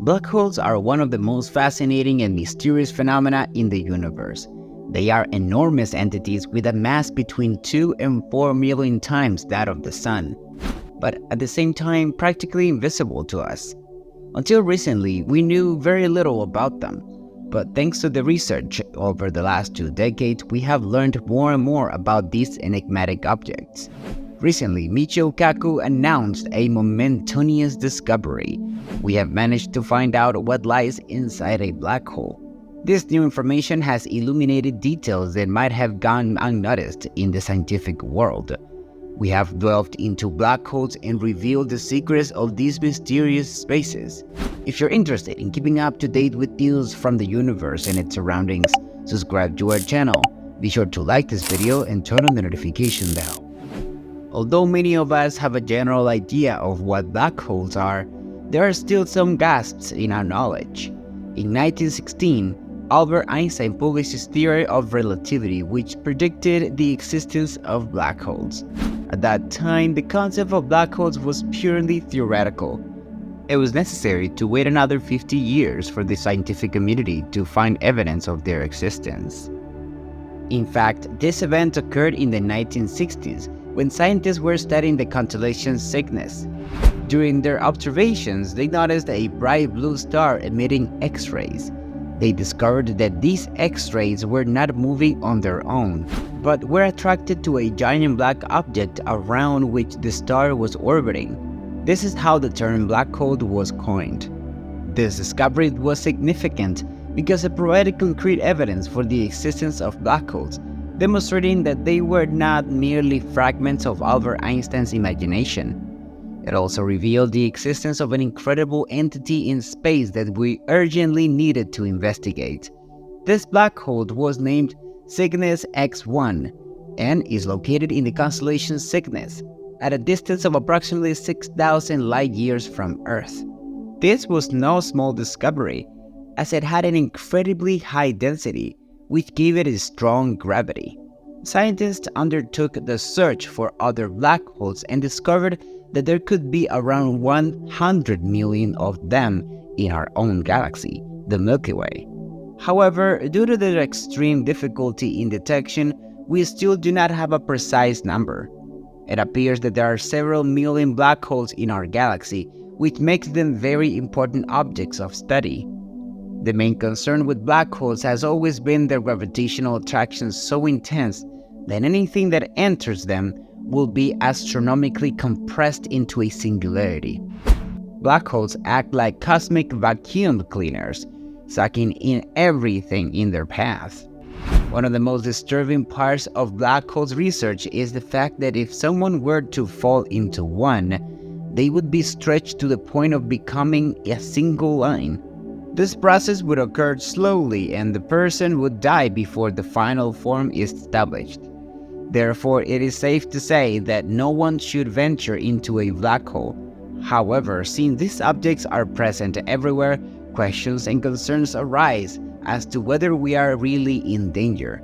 Black holes are one of the most fascinating and mysterious phenomena in the universe. They are enormous entities with a mass between 2 and 4 million times that of the Sun, but at the same time practically invisible to us. Until recently, we knew very little about them, but thanks to the research over the last 2 decades, we have learned more and more about these enigmatic objects. Recently, Michio Kaku announced a momentous discovery. We have managed to find out what lies inside a black hole. This new information has illuminated details that might have gone unnoticed in the scientific world. We have delved into black holes and revealed the secrets of these mysterious spaces. If you're interested in keeping up to date with news from the universe and its surroundings, subscribe to our channel. Be sure to like this video and turn on the notification bell. Although many of us have a general idea of what black holes are, there are still some gaps in our knowledge. In 1916, Albert Einstein published his theory of relativity, which predicted the existence of black holes. At that time, the concept of black holes was purely theoretical. It was necessary to wait another 50 years for the scientific community to find evidence of their existence. In fact, this event occurred in the 1960s, when scientists were studying the constellation Cygnus. During their observations, they noticed a bright blue star emitting X-rays. They discovered that these X-rays were not moving on their own, but were attracted to a giant black object around which the star was orbiting. This is how the term black hole was coined. This discovery was significant because it provided concrete evidence for the existence of black holes, demonstrating that they were not merely fragments of Albert Einstein's imagination. It also revealed the existence of an incredible entity in space that we urgently needed to investigate. This black hole was named Cygnus X1 and is located in the constellation Cygnus, at a distance of approximately 6,000 light-years from Earth. This was no small discovery, as it had an incredibly high density, which gave it a strong gravity. Scientists undertook the search for other black holes and discovered that there could be around 100 million of them in our own galaxy, the Milky Way. However, due to their extreme difficulty in detection, we still do not have a precise number. It appears that there are several million black holes in our galaxy, which makes them very important objects of study. The main concern with black holes has always been their gravitational attraction so intense that anything that enters them will be astronomically compressed into a singularity. Black holes act like cosmic vacuum cleaners, sucking in everything in their path. One of the most disturbing parts of black holes research is the fact that if someone were to fall into one, they would be stretched to the point of becoming a single line. This process would occur slowly and the person would die before the final form is established. Therefore, it is safe to say that no one should venture into a black hole. However, since these objects are present everywhere, questions and concerns arise as to whether we are really in danger.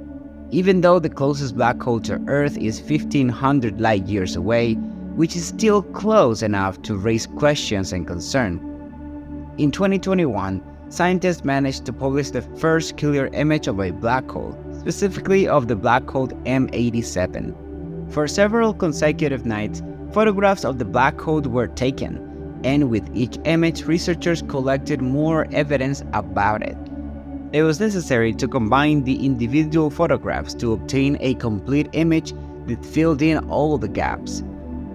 Even though the closest black hole to Earth is 1,500 light-years away, which is still close enough to raise questions and concern. In 2021, scientists managed to publish the first clear image of a black hole, specifically of the black hole M87. For several consecutive nights, photographs of the black hole were taken, and with each image, researchers collected more evidence about it. It was necessary to combine the individual photographs to obtain a complete image that filled in all the gaps.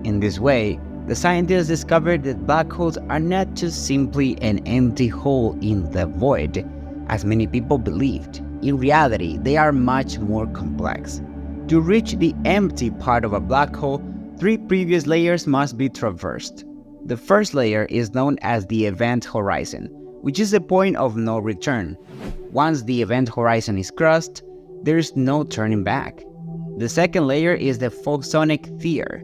In this way, the scientists discovered that black holes are not just simply an empty hole in the void, as many people believed. In reality, they are much more complex. To reach the empty part of a black hole, 3 previous layers must be traversed. The first layer is known as the event horizon, which is the point of no return. Once the event horizon is crossed, there is no turning back. The second layer is the photonic sphere,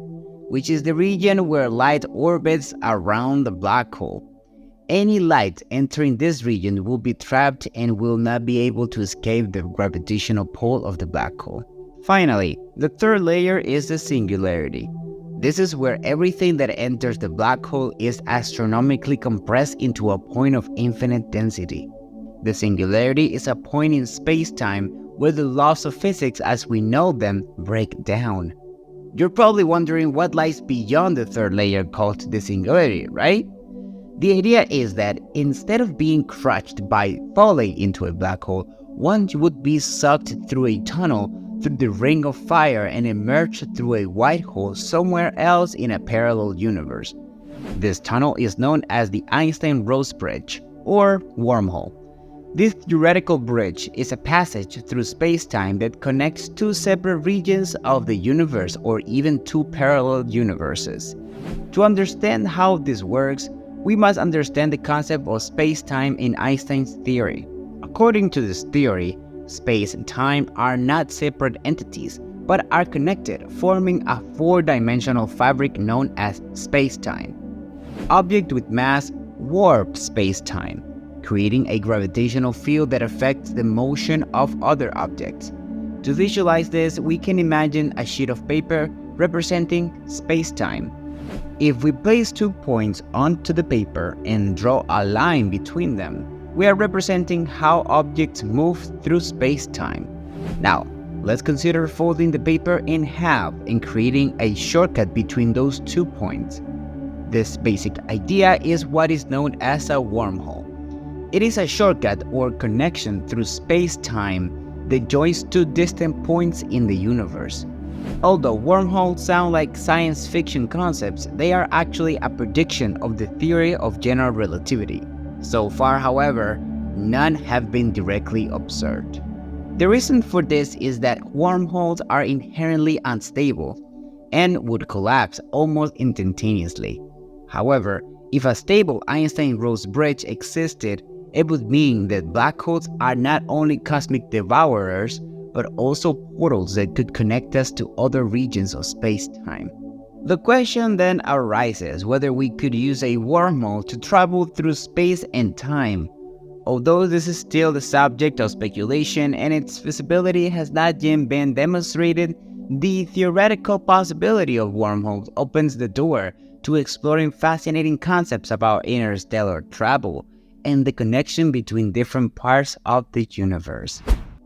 which is the region where light orbits around the black hole. Any light entering this region will be trapped and will not be able to escape the gravitational pull of the black hole. Finally, the third layer is the singularity. This is where everything that enters the black hole is astronomically compressed into a point of infinite density. The singularity is a point in space-time where the laws of physics as we know them break down. You're probably wondering what lies beyond the third layer called the singularity, right? The idea is that instead of being crushed by falling into a black hole, one would be sucked through a tunnel through the ring of fire and emerge through a white hole somewhere else in a parallel universe. This tunnel is known as the Einstein-Rosse bridge, or wormhole. This theoretical bridge is a passage through space-time that connects two separate regions of the universe or even two parallel universes. To understand how this works, we must understand the concept of space-time in Einstein's theory. According to this theory, space and time are not separate entities, but are connected, forming a four-dimensional fabric known as space-time. Objects with mass warp space-time, creating a gravitational field that affects the motion of other objects. To visualize this, we can imagine a sheet of paper representing space-time. If we place 2 points onto the paper and draw a line between them, we are representing how objects move through space-time. Now, let's consider folding the paper in half and creating a shortcut between those 2 points. This basic idea is what is known as a wormhole. It is a shortcut or connection through space-time that joins two distant points in the universe. Although wormholes sound like science fiction concepts, they are actually a prediction of the theory of general relativity. So far, however, none have been directly observed. The reason for this is that wormholes are inherently unstable and would collapse almost instantaneously. However, if a stable Einstein-Rosse bridge existed, it would mean that black holes are not only cosmic devourers, but also portals that could connect us to other regions of space-time. The question then arises whether we could use a wormhole to travel through space and time. Although this is still the subject of speculation and its feasibility has not yet been demonstrated, the theoretical possibility of wormholes opens the door to exploring fascinating concepts about interstellar travel and the connection between different parts of the universe.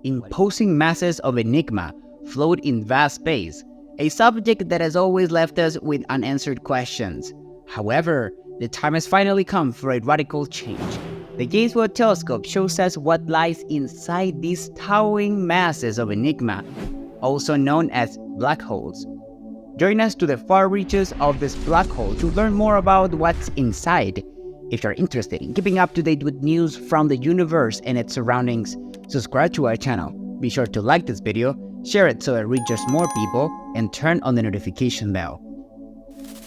Imposing masses of enigma float in vast space, a subject that has always left us with unanswered questions. However, the time has finally come for a radical change. The James Webb telescope shows us what lies inside these towering masses of enigma, also known as black holes. Join us to the far reaches of this black hole to learn more about what's inside. If you're interested in keeping up to date with news from the universe and its surroundings, subscribe to our channel. Be sure to like this video, share it so it reaches more people, and turn on the notification bell.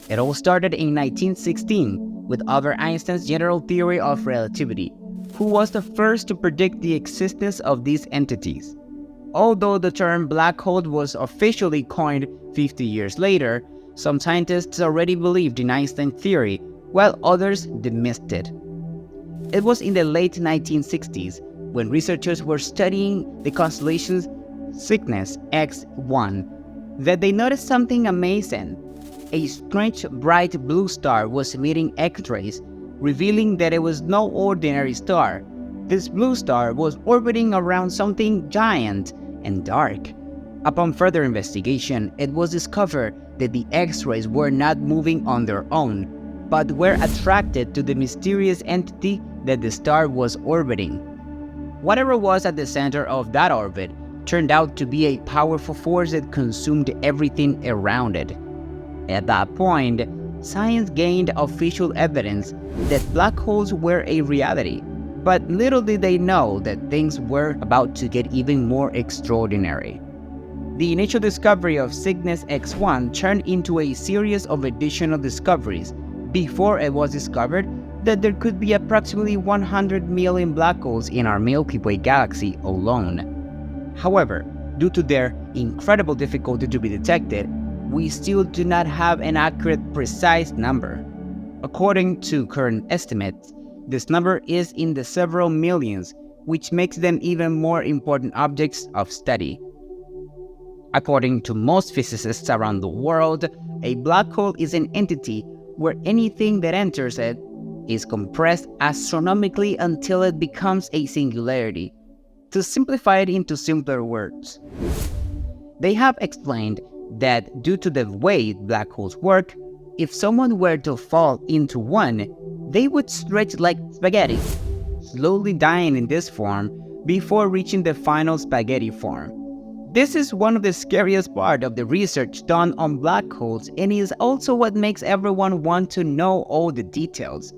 It all started in 1916 with Albert Einstein's general theory of relativity, who was the first to predict the existence of these entities. Although the term black hole was officially coined 50 years later, some scientists already believed in Einstein's theory, while others dismissed it. It was in the late 1960s when researchers were studying the constellation Cygnus X1 that they noticed something amazing. A strange bright blue star was emitting X-rays, revealing that it was no ordinary star. This blue star was orbiting around something giant and dark. Upon further investigation, it was discovered that the X-rays were not moving on their own, but were attracted to the mysterious entity that the star was orbiting. Whatever was at the center of that orbit turned out to be a powerful force that consumed everything around it. At that point, science gained official evidence that black holes were a reality, but little did they know that things were about to get even more extraordinary. The initial discovery of Cygnus X1 turned into a series of additional discoveries before it was discovered that there could be approximately 100 million black holes in our Milky Way galaxy alone. However, due to their incredible difficulty to be detected, we still do not have an accurate, precise number. According to current estimates, this number is in the several millions, which makes them even more important objects of study. According to most physicists around the world, A black hole is an entity where anything that enters it is compressed astronomically until it becomes a singularity. To simplify it into simpler words, they have explained that due to the way black holes work, if someone were to fall into one, they would stretch like spaghetti, slowly dying in this form before reaching the final spaghetti form. This is one of the scariest parts of the research done on black holes, and is also what makes everyone want to know all the details.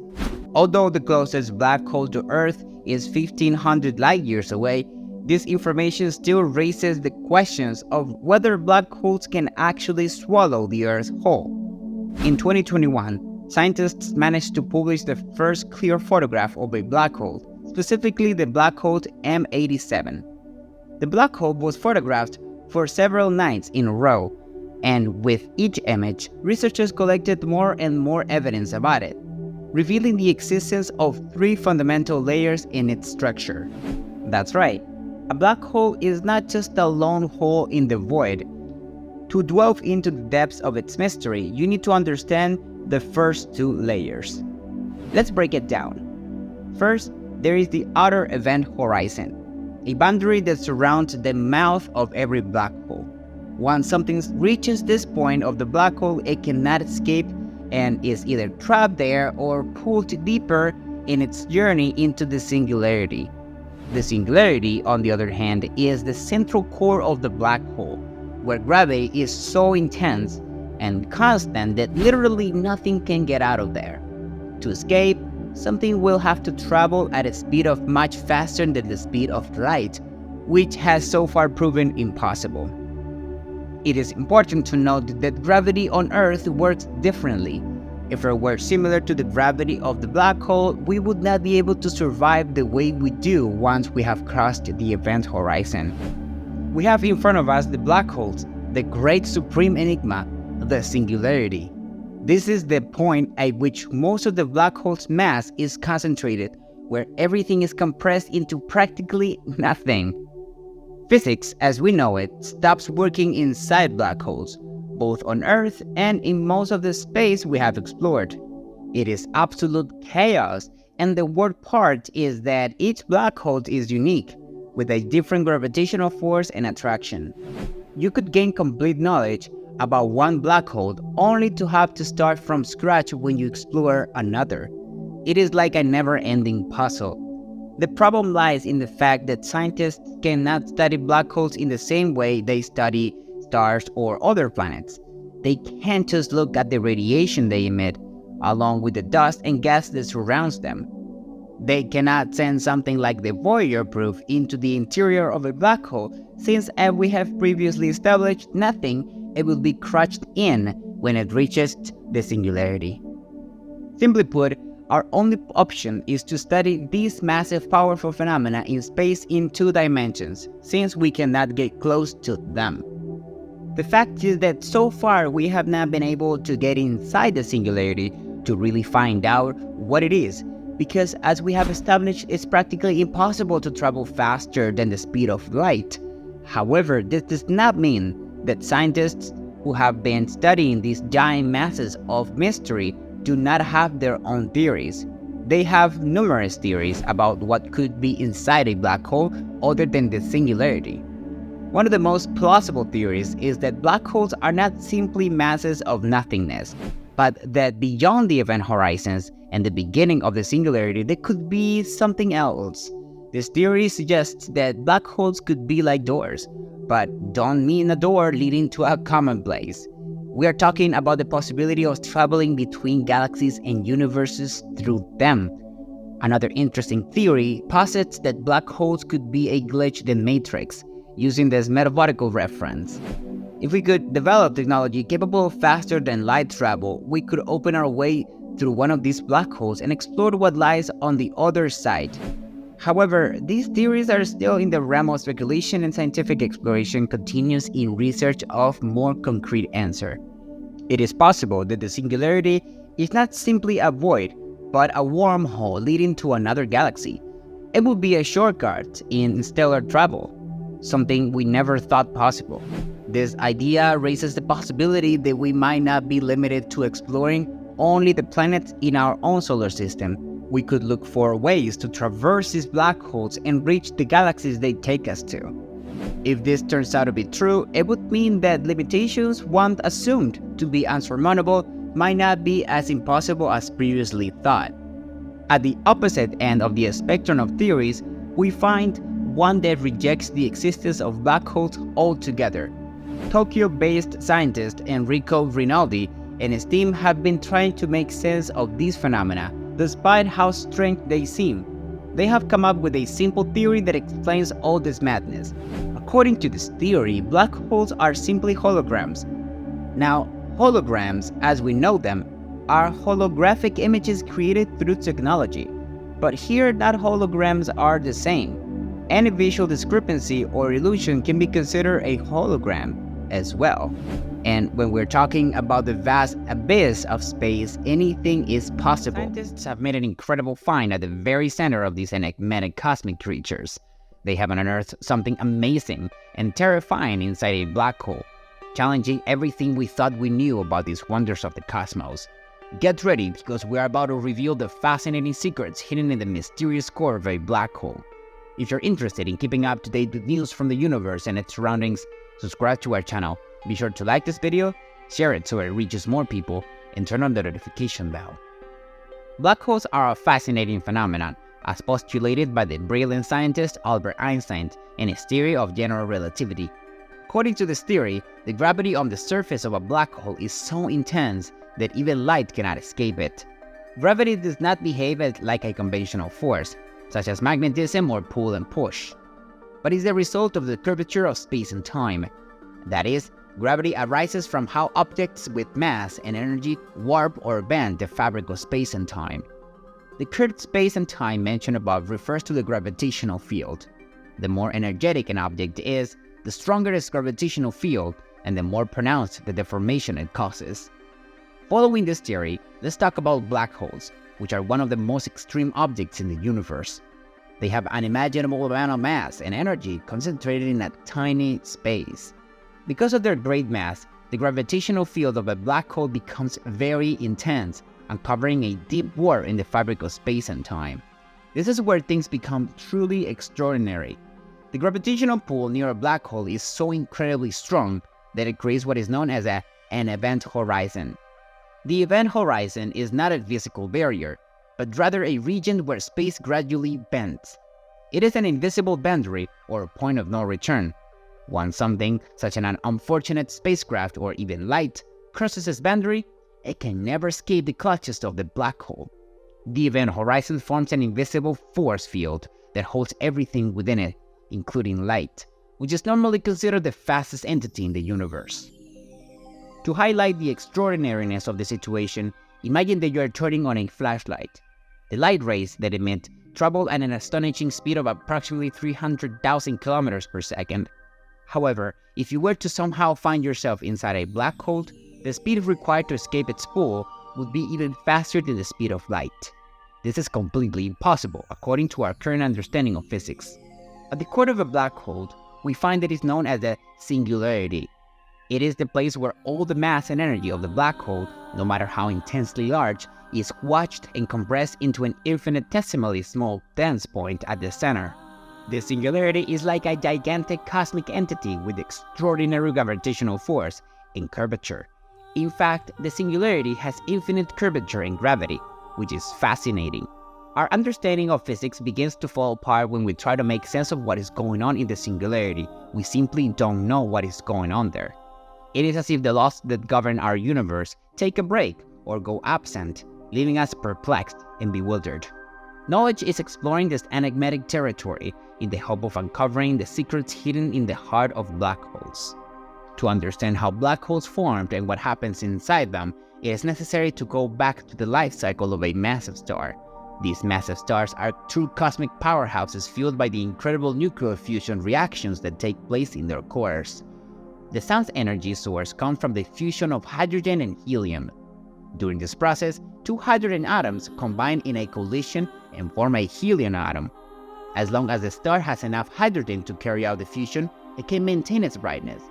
Although the closest black hole to Earth is 1500 light years away, this information still raises the questions of whether black holes can actually swallow the Earth whole. In 2021, scientists managed to publish the first clear photograph of a black hole, specifically the black hole M87. The black hole was photographed for several nights in a row, and with each image, researchers collected more and more evidence about it, revealing the existence of 3 fundamental layers in its structure. That's right, a black hole is not just a lone hole in the void. To delve into the depths of its mystery, you need to understand the first 2 layers. Let's break it down. First, there is the outer event horizon, a boundary that surrounds the mouth of every black hole. Once something reaches this point of the black hole, it cannot escape and is either trapped there or pulled deeper in its journey into the singularity. The singularity, on the other hand, is the central core of the black hole, where gravity is so intense and constant that literally nothing can get out of there. To escape, something will have to travel at a speed of much faster than the speed of light, which has so far proven impossible. It is important to note that gravity on Earth works differently. If it were similar to the gravity of the black hole, we would not be able to survive the way we do once we have crossed the event horizon. We have in front of us the black holes, the great supreme enigma, the singularity. This is the point at which most of the black hole's mass is concentrated, where everything is compressed into practically nothing. Physics, as we know it, stops working inside black holes, both on Earth and in most of the space we have explored. It is absolute chaos, and the worst part is that each black hole is unique, with a different gravitational force and attraction. You could gain complete knowledge about one black hole only to have to start from scratch when you explore another. It is like a never-ending puzzle. The problem lies in the fact that scientists cannot study black holes in the same way they study stars or other planets. They can't just look at the radiation they emit, along with the dust and gas that surrounds them. They cannot send something like the Voyager probe into the interior of a black hole, since as we have previously established, nothing, it will be crushed in when it reaches the singularity. Simply put, our only option is to study these massive powerful phenomena in space in 2 dimensions, since we cannot get close to them. The fact is that so far we have not been able to get inside the singularity to really find out what it is, because as we have established, it's practically impossible to travel faster than the speed of light. However, this does not mean that scientists who have been studying these giant masses of mystery do not have their own theories. They have numerous theories about what could be inside a black hole other than the singularity. One of the most plausible theories is that black holes are not simply masses of nothingness, but that beyond the event horizons and the beginning of the singularity, there could be something else. This theory suggests that black holes could be like doors, but don't mean a door leading to a common place. We are talking about the possibility of traveling between galaxies and universes through them. Another interesting theory posits that black holes could be a glitch in the matrix, using this metaphorical reference. If we could develop technology capable of faster than light travel, we could open our way through one of these black holes and explore what lies on the other side. However, these theories are still in the realm of speculation, and scientific exploration continues in research of more concrete answer. It is possible that the singularity is not simply a void, but a wormhole leading to another galaxy. It would be a shortcut in stellar travel, something we never thought possible. This idea raises the possibility that we might not be limited to exploring only the planets in our own solar system. We could look for ways to traverse these black holes and reach the galaxies they take us to. If this turns out to be true, it would mean that limitations once assumed to be unsurmountable might not be as impossible as previously thought. At the opposite end of the spectrum of theories, we find one that rejects the existence of black holes altogether. Tokyo-based scientist Enrico Rinaldi and his team have been trying to make sense of these phenomena, despite how strange they seem. They have come up with a simple theory that explains all this madness. According to this theory, black holes are simply holograms. Now, holograms, as we know them, are holographic images created through technology. But here, not holograms are the same. Any visual discrepancy or illusion can be considered a hologram as well. And when we're talking about the vast abyss of space, anything is possible. Scientists have made an incredible find at the very center of these enigmatic cosmic creatures. They have unearthed something amazing and terrifying inside a black hole, challenging everything we thought we knew about these wonders of the cosmos. Get ready, because we are about to reveal the fascinating secrets hidden in the mysterious core of a black hole. If you're interested in keeping up to date with news from the universe and its surroundings, subscribe to our channel. Be sure to like this video, share it so it reaches more people, and turn on the notification bell. Black holes are a fascinating phenomenon, as postulated by the brilliant scientist Albert Einstein in his theory of general relativity. According to this theory, the gravity on the surface of a black hole is so intense that even light cannot escape it. Gravity does not behave like a conventional force, such as magnetism or pull and push, but is the result of the curvature of space and time. That is, gravity arises from how objects with mass and energy warp or bend the fabric of space and time. The curved space and time mentioned above refers to the gravitational field. The more energetic an object is, the stronger its gravitational field, and the more pronounced the deformation it causes. Following this theory, let's talk about black holes, which are one of the most extreme objects in the universe. They have an unimaginable amount of mass and energy concentrated in a tiny space. Because of their great mass, the gravitational field of a black hole becomes very intense, uncovering a deep warp in the fabric of space and time. This is where things become truly extraordinary. The gravitational pull near a black hole is so incredibly strong that it creates what is known as an event horizon. The event horizon is not a physical barrier, but rather a region where space gradually bends. It is an invisible boundary or point of no return. Once something, such as an unfortunate spacecraft or even light, crosses this boundary, it can never escape the clutches of the black hole. The event horizon forms an invisible force field that holds everything within it, including light, which is normally considered the fastest entity in the universe. To highlight the extraordinariness of the situation, imagine that you are turning on a flashlight. The light rays that emit travel at an astonishing speed of approximately 300,000 kilometers per second. However, if you were to somehow find yourself inside a black hole, the speed required to escape its pull would be even faster than the speed of light. This is completely impossible according to our current understanding of physics. At the core of a black hole, we find that it is known as the singularity. It is the place where all the mass and energy of the black hole, no matter how intensely large, is squashed and compressed into an infinitesimally small dense point at the center. The singularity is like a gigantic cosmic entity with extraordinary gravitational force and curvature. In fact, the singularity has infinite curvature and gravity, which is fascinating. Our understanding of physics begins to fall apart when we try to make sense of what is going on in the singularity. We simply don't know what is going on there. It is as if the laws that govern our universe take a break or go absent, leaving us perplexed and bewildered. Knowledge is exploring this enigmatic territory in the hope of uncovering the secrets hidden in the heart of black holes. To understand how black holes formed and what happens inside them, it is necessary to go back to the life cycle of a massive star. These massive stars are true cosmic powerhouses fueled by the incredible nuclear fusion reactions that take place in their cores. The sun's energy source comes from the fusion of hydrogen and helium. During this process, two hydrogen atoms combine in a collision and form a helium atom. As long as the star has enough hydrogen to carry out the fusion, it can maintain its brightness.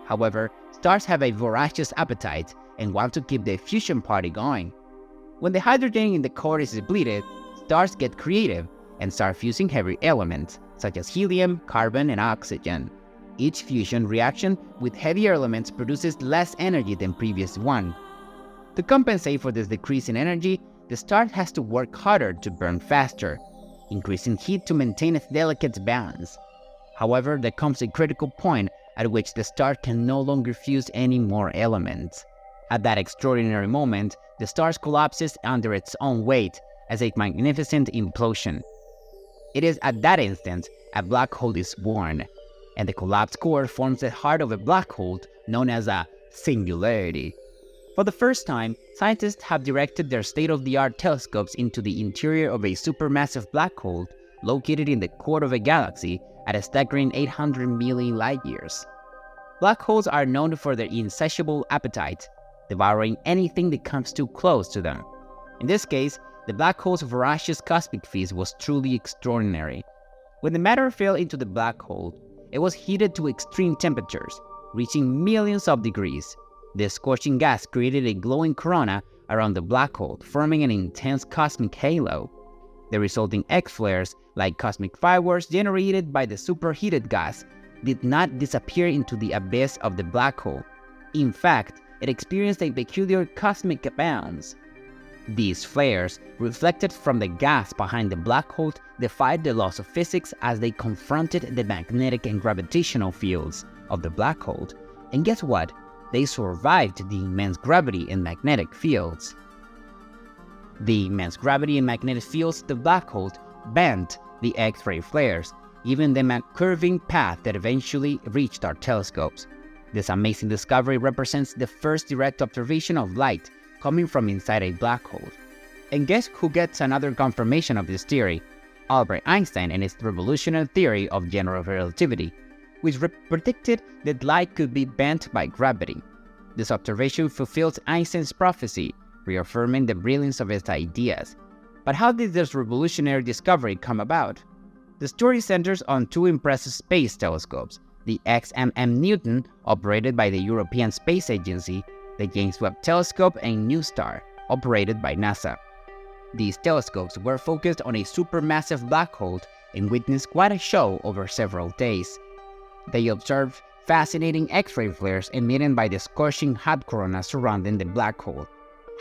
However, stars have a voracious appetite and want to keep the fusion party going. When the hydrogen in the core is depleted, stars get creative and start fusing heavy elements, such as helium, carbon, and oxygen. Each fusion reaction with heavier elements produces less energy than previous one. To compensate for this decrease in energy, the star has to work harder to burn faster, increasing heat to maintain its delicate balance. However, there comes a critical point at which the star can no longer fuse any more elements. At that extraordinary moment, the star collapses under its own weight as a magnificent implosion. It is at that instant a black hole is born, and the collapsed core forms the heart of a black hole known as a singularity. For the first time, scientists have directed their state-of-the-art telescopes into the interior of a supermassive black hole located in the core of a galaxy at a staggering 800 million light-years. Black holes are known for their insatiable appetite, devouring anything that comes too close to them. In this case, the black hole's voracious cosmic feast was truly extraordinary. When the matter fell into the black hole, it was heated to extreme temperatures, reaching millions of degrees. This scorching gas created a glowing corona around the black hole, forming an intense cosmic halo. The resulting X-flares, like cosmic fireworks generated by the superheated gas, did not disappear into the abyss of the black hole. In fact, it experienced a peculiar cosmic bounce. These flares, reflected from the gas behind the black hole, defied the laws of physics as they confronted the magnetic and gravitational fields of the black hole. And guess what? They survived the immense gravity and magnetic fields. The immense gravity and magnetic fields of the black hole bent the X-ray flares, giving them a curving path that eventually reached our telescopes. This amazing discovery represents the first direct observation of light coming from inside a black hole. And guess who gets another confirmation of this theory? Albert Einstein and his revolutionary theory of general relativity, which predicted that light could be bent by gravity. This observation fulfills Einstein's prophecy, reaffirming the brilliance of his ideas. But how did this revolutionary discovery come about? The story centers on two impressive space telescopes, the XMM Newton, operated by the European Space Agency, the James Webb Telescope, and NuSTAR, operated by NASA. These telescopes were focused on a supermassive black hole and witnessed quite a show over several days. They observed fascinating X-ray flares emitted by the scorching hot corona surrounding the black hole.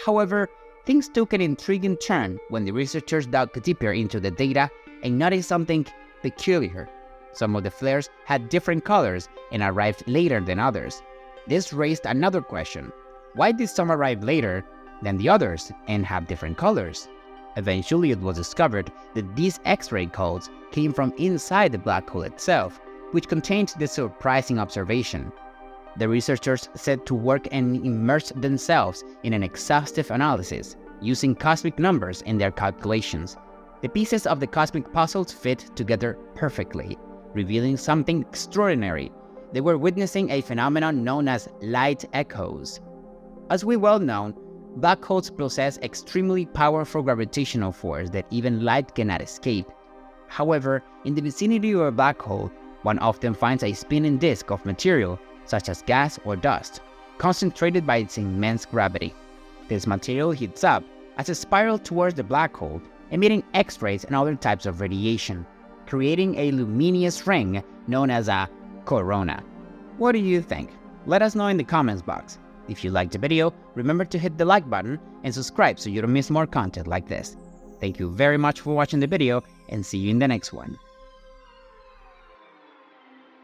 However, things took an intriguing turn when the researchers dug deeper into the data and noticed something peculiar. Some of the flares had different colors and arrived later than others. This raised another question. Why did some arrive later than the others and have different colors? Eventually, it was discovered that these X-ray codes came from inside the black hole itself, which contained this surprising observation. The researchers set to work and immersed themselves in an exhaustive analysis, using cosmic numbers in their calculations. The pieces of the cosmic puzzles fit together perfectly, revealing something extraordinary. They were witnessing a phenomenon known as light echoes. As we well know, black holes possess extremely powerful gravitational force that even light cannot escape. However, in the vicinity of a black hole, one often finds a spinning disk of material, such as gas or dust, concentrated by its immense gravity. This material heats up as it spirals towards the black hole, emitting X-rays and other types of radiation, creating a luminous ring known as a corona. What do you think? Let us know in the comments box. If you liked the video, remember to hit the like button and subscribe so you don't miss more content like this. Thank you very much for watching the video, and see you in the next one.